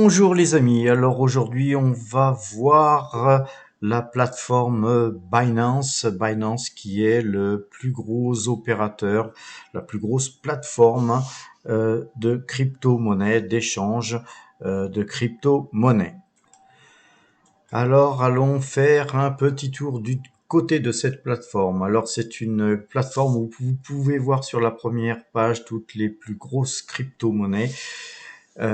Bonjour les amis, alors aujourd'hui on va voir la plateforme Binance qui est le plus gros opérateur, la plus grosse plateforme de crypto-monnaie, d'échange de crypto-monnaie. Alors allons faire un petit tour du côté de cette plateforme. Alors c'est une plateforme où vous pouvez voir sur la première page toutes les plus grosses crypto-monnaies.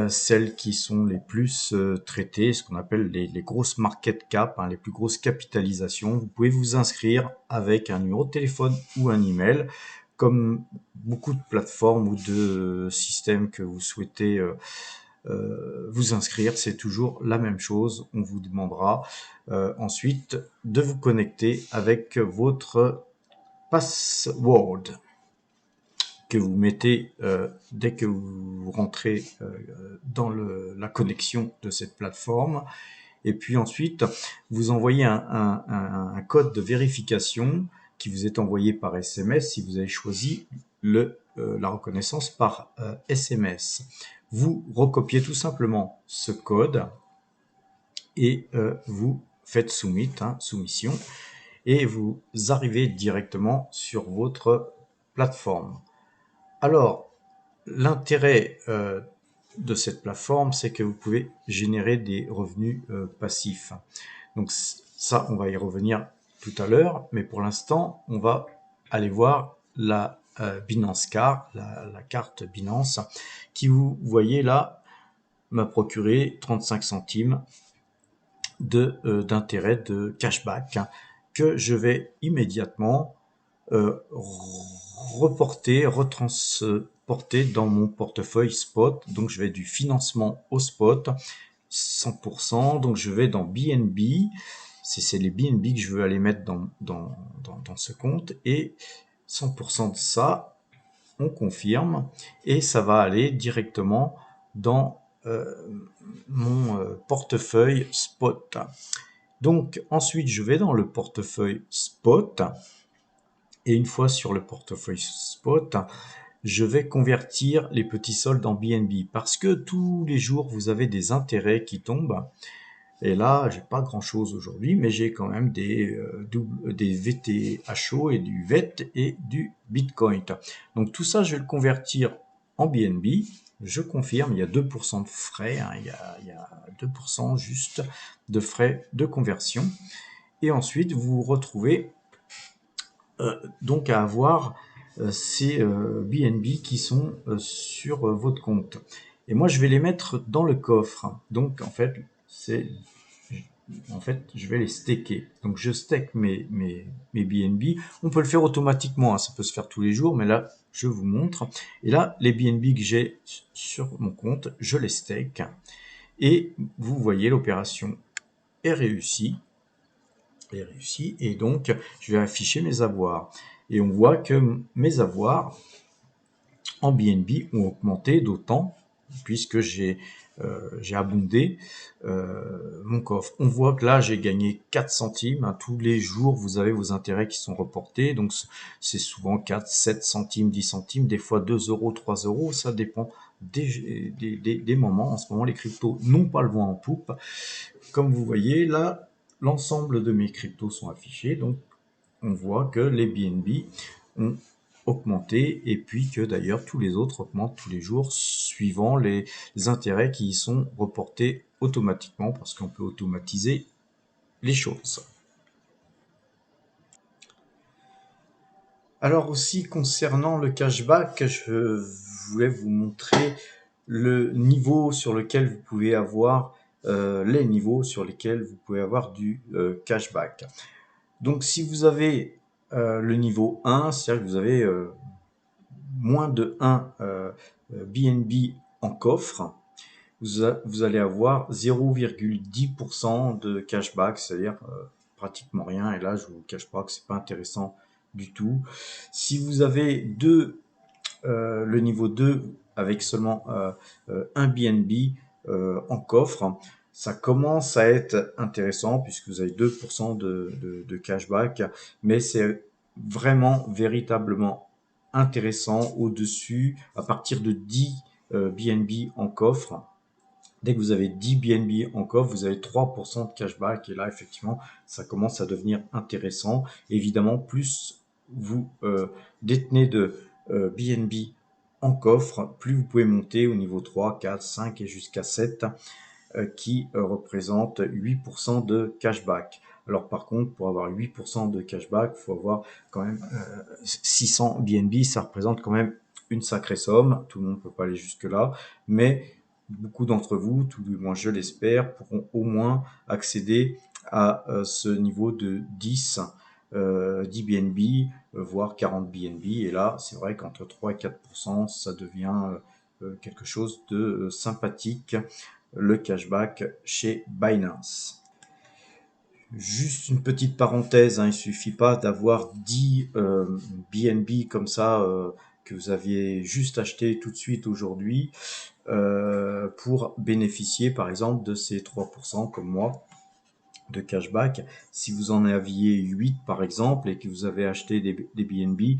Celles qui sont les plus traitées, ce qu'on appelle les grosses market cap, les plus grosses capitalisations. Vous pouvez vous inscrire avec un numéro de téléphone ou un email, comme beaucoup de plateformes ou de systèmes que vous souhaitez vous inscrire. C'est toujours la même chose. On vous demandera ensuite de vous connecter avec votre password que vous mettez dès que vous rentrez dans la connexion de cette plateforme. Et puis ensuite, vous envoyez un code de vérification qui vous est envoyé par SMS si vous avez choisi la reconnaissance par SMS. Vous recopiez tout simplement ce code et vous faites soumission, et vous arrivez directement sur votre plateforme. Alors, l'intérêt de cette plateforme, c'est que vous pouvez générer des revenus passifs. Donc ça, on va y revenir tout à l'heure, mais pour l'instant, on va aller voir la Binance Card, la carte Binance, qui, vous voyez là, m'a procuré 35 centimes d'intérêt de cashback que je vais immédiatement retransporter dans mon portefeuille spot. Donc je vais du financement au spot 100%. Donc je vais dans BNB. C'est les BNB que je veux aller mettre dans ce compte. Et 100% de ça, on confirme. Et ça va aller directement dans mon portefeuille spot. Donc ensuite, je vais dans le portefeuille spot. Et une fois sur le portefeuille spot, je vais convertir les petits soldes en BNB parce que tous les jours, vous avez des intérêts qui tombent. Et là, j'ai pas grand chose aujourd'hui, mais j'ai quand même des VTHO et du VET et du Bitcoin. Donc tout ça, je vais le convertir en BNB. Je confirme, il y a 2% de frais, il y a 2% juste de frais de conversion. Et ensuite, vous vous retrouvez donc à avoir ces BNB qui sont sur votre compte. Et moi, je vais les mettre dans le coffre. Donc, en fait, je vais les staker. Donc, je stake mes BNB. On peut le faire automatiquement, ça peut se faire tous les jours, mais là, je vous montre. Et là, les BNB que j'ai sur mon compte, je les stake. Et vous voyez, l'opération est réussie. Et donc, je vais afficher mes avoirs. Et on voit que mes avoirs en BNB ont augmenté d'autant, puisque j'ai abondé mon coffre. On voit que là, j'ai gagné 4 centimes. Tous les jours, vous avez vos intérêts qui sont reportés. Donc, c'est souvent 4, 7 centimes, 10 centimes, des fois 2 euros, 3 euros. Ça dépend des moments. En ce moment, les cryptos n'ont pas le vent en poupe. Comme vous voyez, là, l'ensemble de mes cryptos sont affichés. Donc, on voit que les BNB ont augmenté et puis que d'ailleurs tous les autres augmentent tous les jours suivant les intérêts qui y sont reportés automatiquement parce qu'on peut automatiser les choses. Alors aussi concernant le cashback, je voulais vous montrer le niveau sur lequel vous pouvez avoir les niveaux sur lesquels vous pouvez avoir du cashback. Donc si vous avez le niveau 1, c'est-à-dire que vous avez moins de 1 BNB en coffre, vous allez avoir 0,10% de cashback, c'est-à-dire pratiquement rien. Et là, je vous cache pas que c'est pas intéressant du tout. Si vous avez le niveau 2 avec seulement un BNB en coffre, ça commence à être intéressant puisque vous avez 2% de cashback, mais c'est vraiment véritablement intéressant au-dessus, à partir de 10 BNB en coffre. Dès que vous avez 10 BNB en coffre, vous avez 3% de cashback. Et là, effectivement, ça commence à devenir intéressant. Évidemment, plus vous détenez de BNB en coffre, plus vous pouvez monter au niveau 3, 4, 5 et jusqu'à 7 qui représente 8% de cashback. Alors par contre, pour avoir 8% de cashback, il faut avoir quand même 600 BNB, ça représente quand même une sacrée somme. Tout le monde ne peut pas aller jusque-là, mais beaucoup d'entre vous, tout du moins je l'espère, pourront au moins accéder à ce niveau de 10 BNB, voire 40 BNB. Et là, c'est vrai qu'entre 3 et 4%, ça devient quelque chose de sympathique, le cashback chez Binance. Juste une petite parenthèse, hein, il suffit pas d'avoir 10 BNB comme ça que vous aviez juste acheté tout de suite aujourd'hui pour bénéficier par exemple de ces 3% comme moi de cashback. Si vous en aviez 8 par exemple et que vous avez acheté des BNB,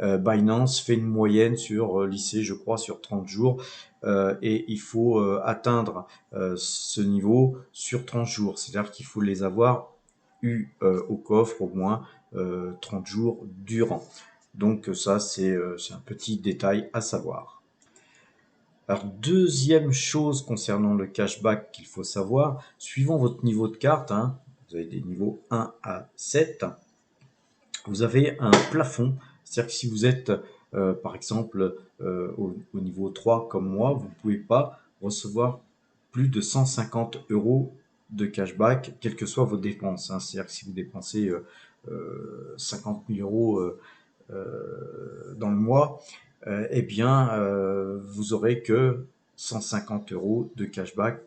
Binance fait une moyenne sur lycée, je crois, sur 30 jours et il faut atteindre ce niveau sur 30 jours. C'est-à-dire qu'il faut les avoir eu au coffre au moins 30 jours durant. Donc ça, c'est un petit détail à savoir. Alors, deuxième chose concernant le cashback qu'il faut savoir, suivant votre niveau de carte, hein, vous avez des niveaux 1 à 7, vous avez un plafond. C'est-à-dire que si vous êtes, par exemple, au niveau 3 comme moi, vous ne pouvez pas recevoir plus de 150 euros de cashback, quelles que soient vos dépenses. Hein. C'est-à-dire que si vous dépensez 50 000 euros dans le mois, eh bien, vous aurez que 150 euros de cashback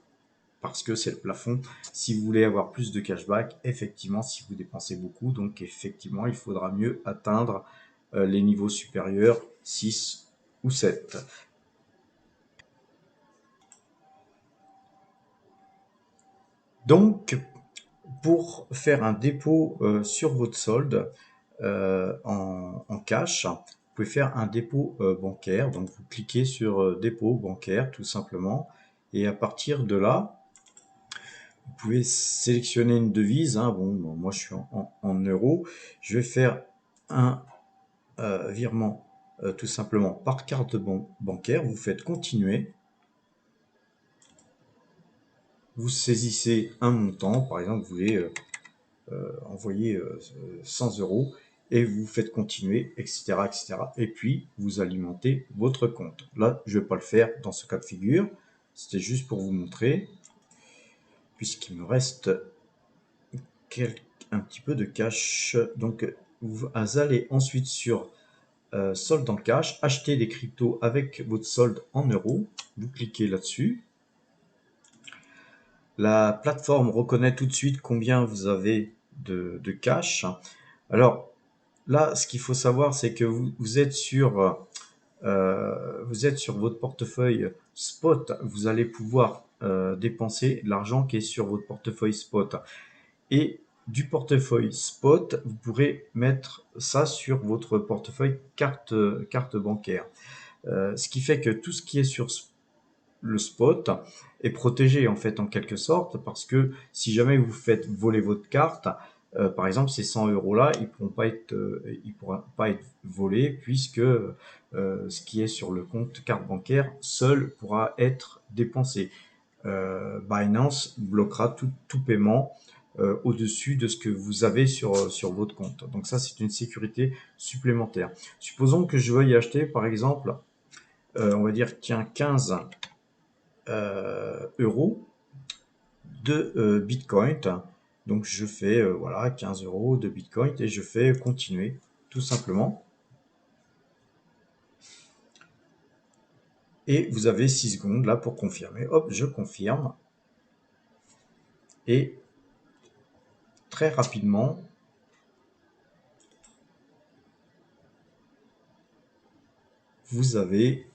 parce que c'est le plafond. Si vous voulez avoir plus de cashback, effectivement, si vous dépensez beaucoup, donc effectivement, il faudra mieux atteindre les niveaux supérieurs, 6 ou 7. Donc, pour faire un dépôt sur votre solde en cash, vous pouvez faire un dépôt bancaire. Donc, vous cliquez sur dépôt bancaire tout simplement. Et à partir de là, vous pouvez sélectionner une devise. Hein. Bon, moi, je suis en euros. Je vais faire un virement tout simplement par carte bancaire. Vous faites continuer. Vous saisissez un montant. Par exemple, vous voulez envoyer 100 euros et vous faites continuer, etc., etc. Et puis, vous alimentez votre compte. Là, je ne vais pas le faire dans ce cas de figure. C'était juste pour vous montrer, puisqu'il me reste un petit peu de cash. Donc, vous allez ensuite sur solde en cash, acheter des cryptos avec votre solde en euros. Vous cliquez là-dessus. La plateforme reconnaît tout de suite combien vous avez de cash. Alors, là, ce qu'il faut savoir, c'est que vous êtes sur votre portefeuille spot. Vous allez pouvoir dépenser l'argent qui est sur votre portefeuille spot. Et du portefeuille spot, vous pourrez mettre ça sur votre portefeuille carte bancaire. Ce qui fait que tout ce qui est sur le spot est protégé en fait en quelque sorte, parce que si jamais vous faites voler votre carte, par exemple ces 100 euros là, ils pourront pas être volés, puisque ce qui est sur le compte carte bancaire seul pourra être dépensé. Binance bloquera tout paiement au-dessus de ce que vous avez sur votre compte. Donc ça, c'est une sécurité supplémentaire. Supposons que je veuille acheter, par exemple, on va dire, tiens, 15 euros de Bitcoin. Donc je fais voilà 15 euros de Bitcoin et je fais continuer tout simplement. Et vous avez 6 secondes là pour confirmer. Hop, je confirme. Et très rapidement, vous avez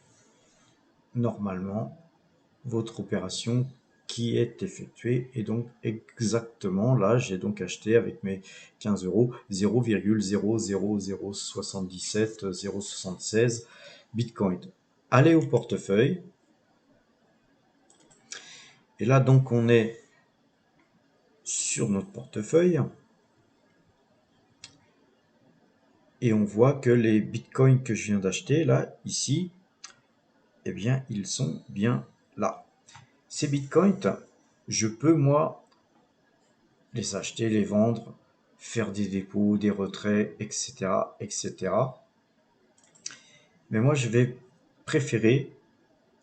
normalement votre opération qui est effectuée. Et donc exactement là, j'ai donc acheté avec mes 15 euros 0,00077 076 Bitcoin. Allez au portefeuille Et là, donc, on est sur notre portefeuille et on voit que les bitcoins que je viens d'acheter, là, ici, eh bien, ils sont bien là. Ces bitcoins, je peux, moi, les acheter, les vendre, faire des dépôts, des retraits, etc., etc. Mais moi, je vais préférer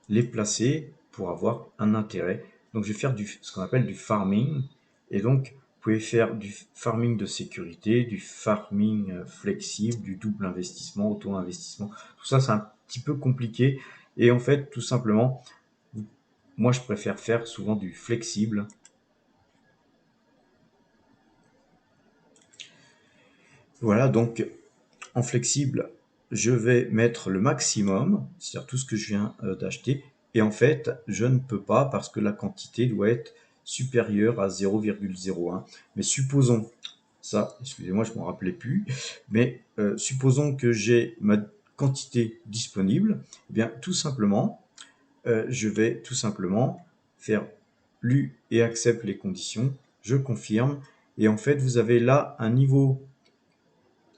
les placer pour avoir un intérêt. Donc, je vais faire ce qu'on appelle du farming. Et donc, vous pouvez faire du farming de sécurité, du farming flexible, du double investissement, auto-investissement. Tout ça, c'est un petit peu compliqué. Et en fait, tout simplement, moi, je préfère faire souvent du flexible. Voilà, donc en flexible, je vais mettre le maximum, c'est-à-dire tout ce que je viens d'acheter. Et en fait, je ne peux pas parce que la quantité doit être supérieure à 0,01. Mais supposons, ça, excusez-moi, je ne m'en rappelais plus, mais supposons que j'ai ma quantité disponible, eh bien tout simplement, je vais tout simplement faire lu et accepte les conditions, je confirme, et en fait, vous avez là un niveau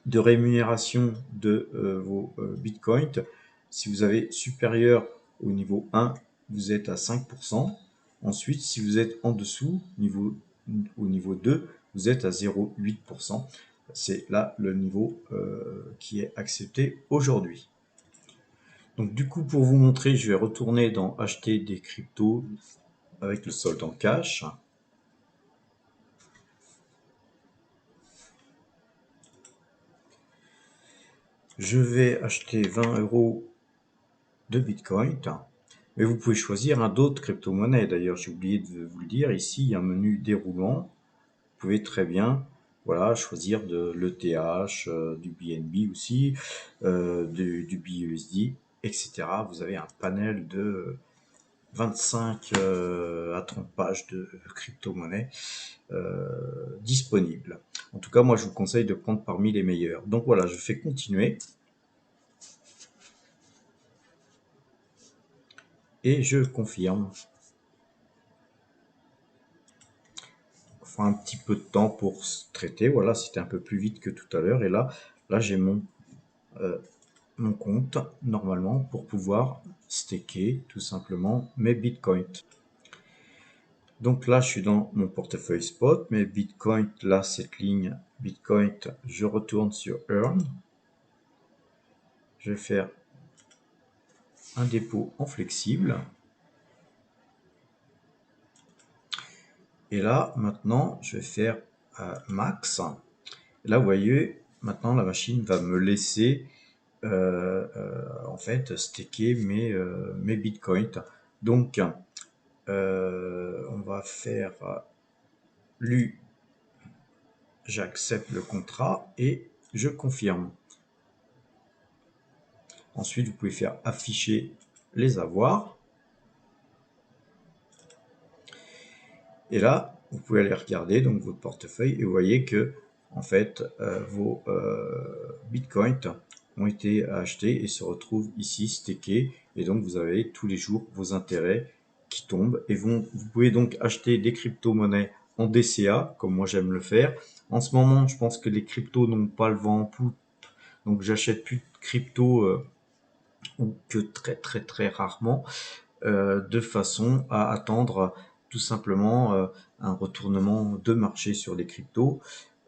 de rémunération de vos bitcoins. Si vous avez supérieur au niveau 1, vous êtes à 5%. Ensuite, si vous êtes en dessous, au niveau 2, vous êtes à 0,8%. C'est là le niveau qui est accepté aujourd'hui. Donc du coup, pour vous montrer, je vais retourner dans acheter des cryptos avec le solde en cash. Je vais acheter 20 € de bitcoin. Mais vous pouvez choisir d'autres crypto-monnaies. D'ailleurs, j'ai oublié de vous le dire. Ici, il y a un menu déroulant. Vous pouvez très bien, voilà, choisir de l'ETH, du BNB aussi, du BUSD, etc. Vous avez un panel de 25 à 30 pages de crypto-monnaies disponibles. En tout cas, moi, je vous conseille de prendre parmi les meilleurs. Donc voilà, je fais continuer. Et je confirme. On fera un petit peu de temps pour se traiter. Voilà, c'était un peu plus vite que tout à l'heure. Et là j'ai mon compte normalement pour pouvoir staker tout simplement mes bitcoins. Donc là, je suis dans mon portefeuille spot, mes bitcoins, là, cette ligne bitcoin, je retourne sur Earn. Je vais faire un dépôt en flexible. Et là, maintenant, je vais faire max. Là, vous voyez, maintenant, la machine va me laisser en fait staker mes bitcoins. Donc, on va faire lu, j'accepte le contrat et je confirme. Ensuite, vous pouvez faire afficher les avoirs. Et là, vous pouvez aller regarder donc votre portefeuille et vous voyez que en fait vos bitcoins ont été achetés et se retrouvent ici stakés. Et donc vous avez tous les jours vos intérêts qui tombent. Et vous pouvez donc acheter des crypto-monnaies en DCA, comme moi j'aime le faire. En ce moment, je pense que les cryptos n'ont pas le vent en poupe. Donc j'achète plus de crypto ou que très très très rarement, de façon à attendre tout simplement un retournement de marché sur les cryptos.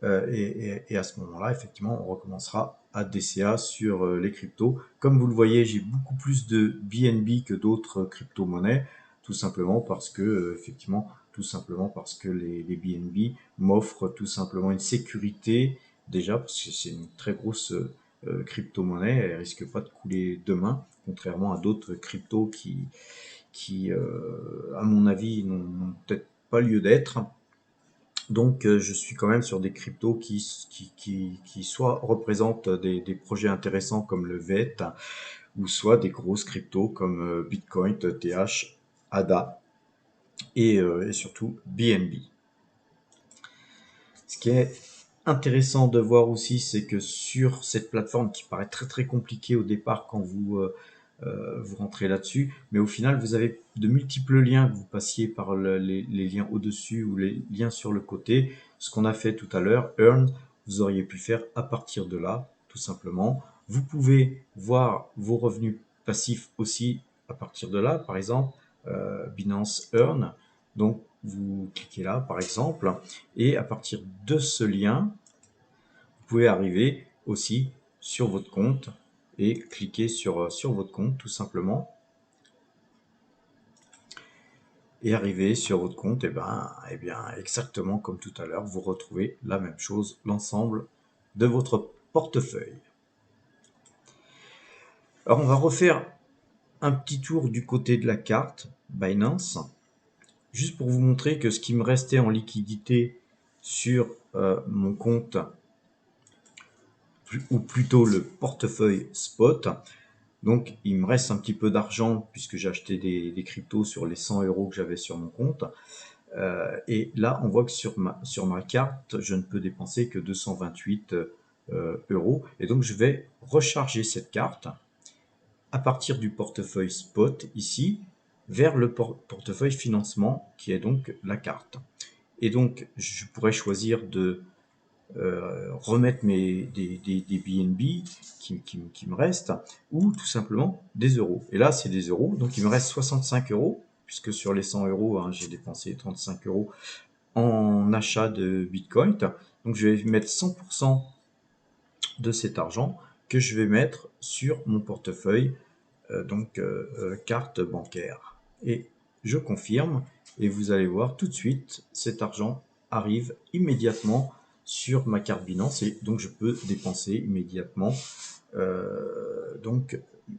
Et à ce moment-là, effectivement, on recommencera à DCA sur les cryptos. Comme vous le voyez, j'ai beaucoup plus de BNB que d'autres crypto-monnaies, tout simplement parce que, effectivement, tout simplement parce que les BNB m'offrent tout simplement une sécurité, déjà, parce que c'est une très grosse crypto-monnaie, elle risque pas de couler demain, contrairement à d'autres cryptos qui à mon avis, n'ont peut-être pas lieu d'être. Donc, je suis quand même sur des cryptos qui soit représentent des projets intéressants comme le VET, ou soit des grosses cryptos comme Bitcoin, ETH, ADA et surtout BNB. Ce qui est intéressant de voir aussi, c'est que sur cette plateforme qui paraît très très compliquée au départ quand vous vous rentrez là-dessus, mais au final, vous avez de multiples liens, que vous passiez par les liens au-dessus ou les liens sur le côté. Ce qu'on a fait tout à l'heure, Earn, vous auriez pu faire à partir de là, tout simplement. Vous pouvez voir vos revenus passifs aussi à partir de là, par exemple, Binance Earn. Donc, vous cliquez là, par exemple, et à partir de ce lien, vous pouvez arriver aussi sur votre compte et cliquer sur votre compte, tout simplement. Et arriver sur votre compte, et bien, exactement comme tout à l'heure, vous retrouvez la même chose, l'ensemble de votre portefeuille. Alors, on va refaire un petit tour du côté de la carte Binance, juste pour vous montrer que ce qui me restait en liquidité sur mon compte, ou plutôt le portefeuille spot. Donc, il me reste un petit peu d'argent puisque j'ai acheté des cryptos sur les 100 € que j'avais sur mon compte. Et là, on voit que sur ma carte, je ne peux dépenser que 228 €. Et donc, je vais recharger cette carte à partir du portefeuille spot ici vers le portefeuille financement qui est donc la carte. Et donc, je pourrais choisir de remettre des BNB qui me restent, ou tout simplement des euros. Et là, c'est des euros, donc il me reste 65 €, puisque sur les 100 €, hein, j'ai dépensé 35 € en achat de Bitcoin. Donc je vais mettre 100% de cet argent que je vais mettre sur mon portefeuille, carte bancaire. Et je confirme, et vous allez voir tout de suite, cet argent arrive immédiatement sur ma carte Binance, et donc je peux dépenser immédiatement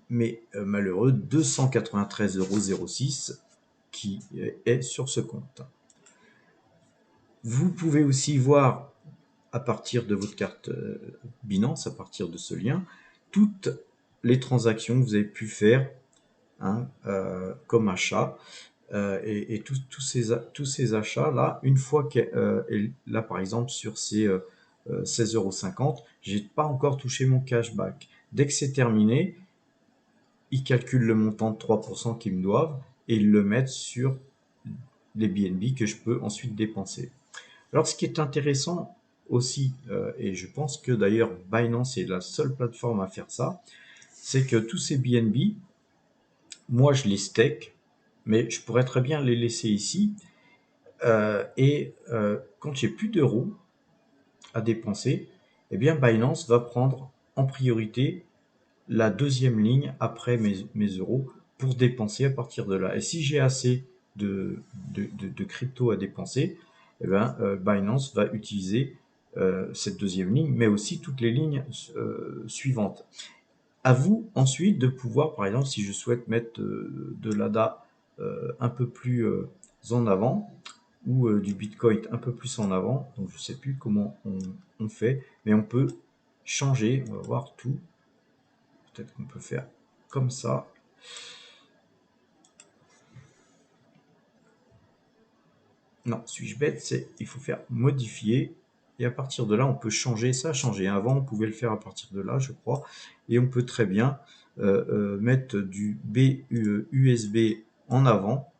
mes malheureux 293,06 € qui est sur ce compte. Vous pouvez aussi voir à partir de votre carte Binance, à partir de ce lien, toutes les transactions que vous avez pu faire comme achat. Et tous ces achats-là, une fois que là, par exemple, sur ces 16,50 €, j'ai pas encore touché mon cashback. Dès que c'est terminé, ils calculent le montant de 3% qu'ils me doivent et ils le mettent sur les BNB que je peux ensuite dépenser. Alors, ce qui est intéressant aussi, et je pense que d'ailleurs Binance est la seule plateforme à faire ça, c'est que tous ces BNB, moi je les stake, mais je pourrais très bien les laisser ici. Quand j'ai plus d'euros à dépenser, eh bien Binance va prendre en priorité la deuxième ligne après mes euros pour dépenser à partir de là. Et si j'ai assez de crypto à dépenser, eh bien, Binance va utiliser cette deuxième ligne, mais aussi toutes les lignes suivantes. À vous ensuite de pouvoir, par exemple, si je souhaite mettre de l'ADA un peu plus en avant, ou du Bitcoin un peu plus en avant, donc je ne sais plus comment on fait, mais on peut changer, on va voir tout. Peut-être qu'on peut faire comme ça. Non, suis-je bête? Il faut faire modifier. Et à partir de là, on peut changer. Ça a changé. Avant, on pouvait le faire à partir de là, je crois. Et on peut très bien mettre du USB en avant.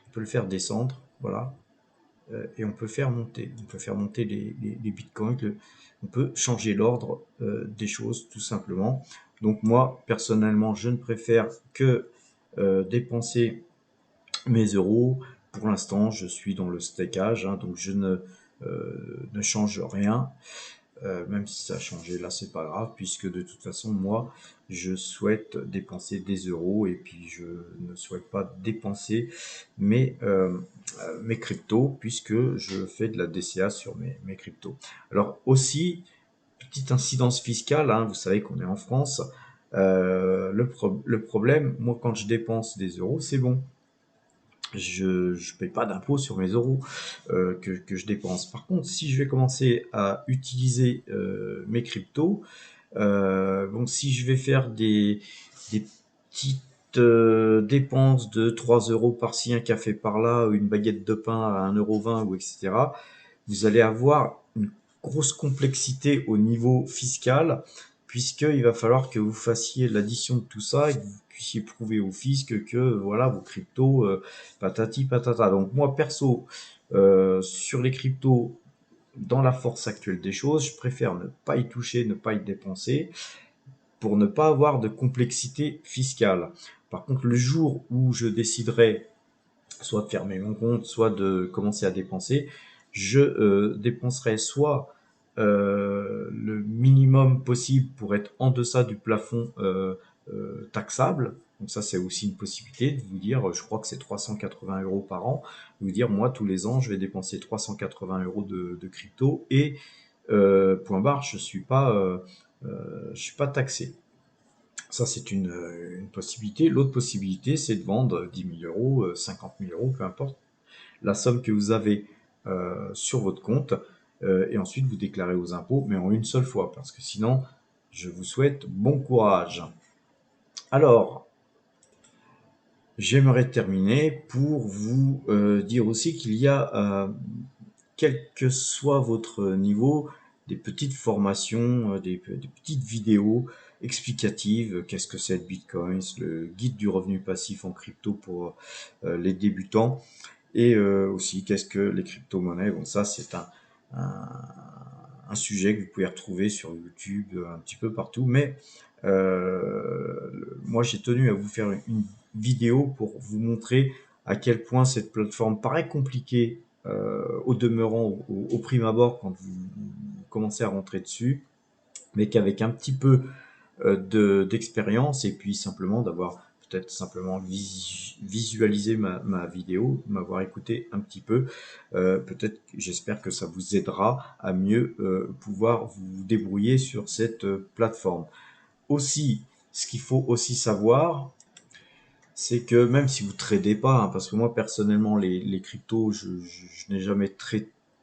On peut le faire descendre. Voilà. Et on peut faire monter. On peut faire monter les bitcoins. On peut changer l'ordre des choses, tout simplement. Donc moi, personnellement, je ne préfère que dépenser mes euros. Pour l'instant, je suis dans le stackage, donc je ne change rien. Même si ça a changé, là, c'est pas grave, puisque de toute façon, moi, je souhaite dépenser des euros et puis je ne souhaite pas dépenser mes cryptos, puisque je fais de la DCA sur mes cryptos. Alors aussi, petite incidence fiscale, vous savez qu'on est en France. Le problème, moi, quand je dépense des euros, c'est bon. Je ne paye pas d'impôt sur mes euros que je dépense. Par contre, si je vais commencer à utiliser mes cryptos, si je vais faire des petites dépenses de 3 € par-ci, un café par-là, une baguette de pain à 1,20 € ou etc., vous allez avoir une grosse complexité au niveau fiscal, puisqu'il va falloir que vous fassiez l'addition de tout ça et que vous puissiez prouver au fisc que voilà, vos cryptos, patati patata. Donc moi perso, sur les cryptos, dans la force actuelle des choses, je préfère ne pas y toucher, ne pas y dépenser, pour ne pas avoir de complexité fiscale. Par contre, le jour où je déciderai soit de fermer mon compte, soit de commencer à dépenser, je dépenserai soit le minimum possible pour être en deçà du plafond taxable. Donc ça, c'est aussi une possibilité de vous dire, je crois que c'est 380 € par an, de vous dire, moi, tous les ans, je vais dépenser 380 € de crypto et point barre, je suis pas taxé. Ça, c'est une possibilité. L'autre possibilité, c'est de vendre 10 000 €, 50 000 €, peu importe la somme que vous avez sur votre compte, et ensuite vous déclarez aux impôts, mais en une seule fois, parce que sinon, je vous souhaite bon courage. Alors, j'aimerais terminer pour vous dire aussi qu'il y a, quel que soit votre niveau, des petites formations, des petites vidéos explicatives. Qu'est-ce que c'est le Bitcoin, le guide du revenu passif en crypto pour les débutants, et aussi qu'est-ce que les crypto-monnaies. Bon, ça c'est un, un sujet que vous pouvez retrouver sur YouTube, un petit peu partout, mais moi j'ai tenu à vous faire une vidéo pour vous montrer à quel point cette plateforme paraît compliquée au demeurant, au prime abord, quand vous commencez à rentrer dessus, mais qu'avec un petit peu d'expérience, et puis simplement d'avoir peut-être simplement visualisé ma vidéo, m'avoir écouté un petit peu, peut-être, j'espère que ça vous aidera à mieux pouvoir vous débrouiller sur cette plateforme. Aussi, ce qu'il faut aussi savoir, c'est que même si vous tradez pas, hein, parce que moi personnellement les cryptos, je n'ai jamais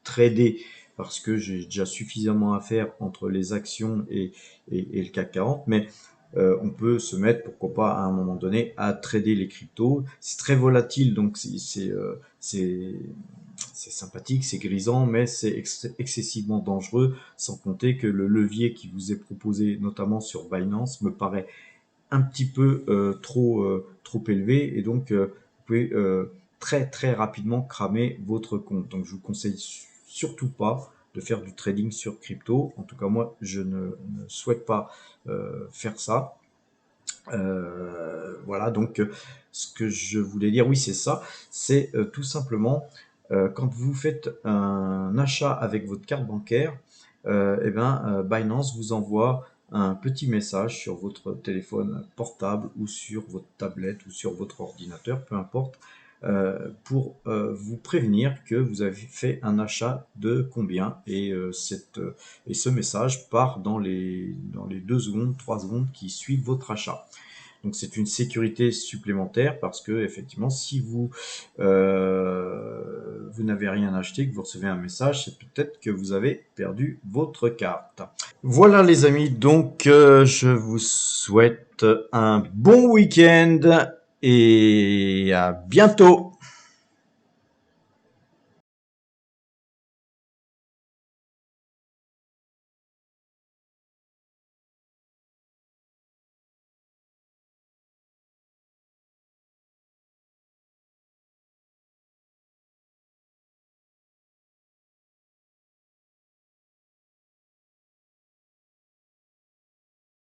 tradé, parce que j'ai déjà suffisamment à faire entre les actions et le CAC 40, mais on peut se mettre, pourquoi pas, à un moment donné, à trader les cryptos. C'est très volatile, donc c'est sympathique, c'est grisant, mais c'est excessivement dangereux, sans compter que le levier qui vous est proposé, notamment sur Binance, me paraît un petit peu trop élevé, et donc vous pouvez très très rapidement cramer votre compte. Donc je vous conseille surtout pas de faire du trading sur crypto. En tout cas, moi, je ne souhaite pas faire ça. Voilà, donc ce que je voulais dire, oui, c'est ça. C'est tout simplement, quand vous faites un achat avec votre carte bancaire, Binance vous envoie un petit message sur votre téléphone portable ou sur votre tablette ou sur votre ordinateur, peu importe, pour vous prévenir que vous avez fait un achat de combien, et ce message part dans les 2 secondes, 3 secondes qui suivent votre achat. Donc c'est une sécurité supplémentaire, parce que effectivement, si vous n'avez rien acheté, que vous recevez un message, c'est peut-être que vous avez perdu votre carte. Voilà les amis, donc je vous souhaite un bon week-end et à bientôt.